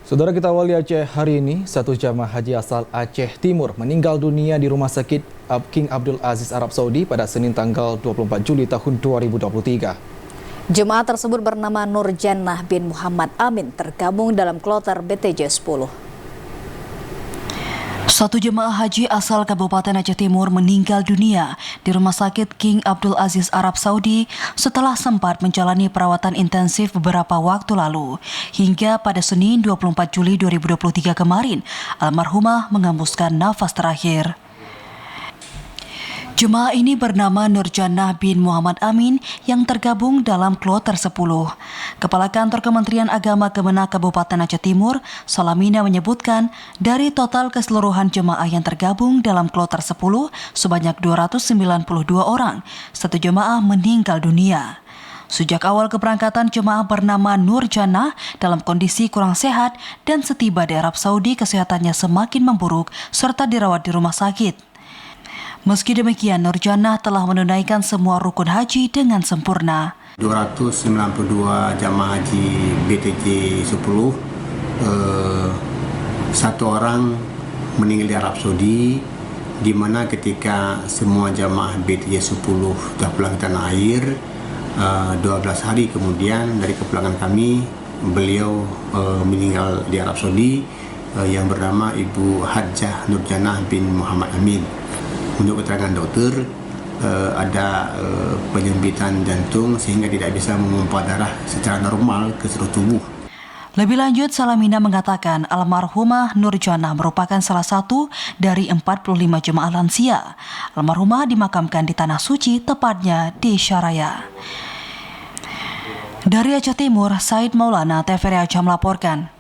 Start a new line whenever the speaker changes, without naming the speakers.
Saudara, kita awali Aceh hari ini, satu jamaah haji asal Aceh Timur meninggal dunia di Rumah Sakit King Abdul Aziz Arab Saudi pada Senin tanggal 24 Juli tahun 2023.
Jemaah tersebut bernama Nur Jannah bin Muhammad Amin, tergabung dalam kloter BTJ 10.
Satu jemaah haji asal Kabupaten Aceh Timur meninggal dunia di Rumah Sakit King Abdul Aziz Arab Saudi setelah sempat menjalani perawatan intensif beberapa waktu lalu. Hingga pada Senin 24 Juli 2023 kemarin, almarhumah menghembuskan nafas terakhir. Jemaah ini bernama Nur Jannah bin Muhammad Amin yang tergabung dalam kloter 10. Kepala Kantor Kementerian Agama Kemenak Kabupaten Aceh Timur, Salamina, menyebutkan dari total keseluruhan jemaah yang tergabung dalam kloter 10 sebanyak 292 orang, satu jemaah meninggal dunia. Sejak awal keberangkatan, jemaah bernama Nur Jannah dalam kondisi kurang sehat dan setiba di Arab Saudi kesehatannya semakin memburuk serta dirawat di rumah sakit. Meski demikian, Nur Jannah telah menunaikan semua rukun haji dengan sempurna.
292 jamaah haji BTJ 10, satu orang meninggal di Arab Saudi, di mana ketika semua jamaah BTJ 10 sudah pulang ke tanah air, 12 hari kemudian dari kepulangan kami, beliau meninggal di Arab Saudi, yang bernama Ibu Hajjah Nur Jannah bin Muhammad Amin. Menurut keterangan dokter, ada penyempitan jantung sehingga tidak bisa memompa darah secara normal ke seluruh tubuh.
Lebih lanjut, Salamina mengatakan almarhumah Nur Jannah merupakan salah satu dari 45 jemaah lansia. Almarhumah dimakamkan di Tanah Suci, tepatnya di Syaraya. Dari Aceh Timur, Said Maulana, TVRI Aceh melaporkan.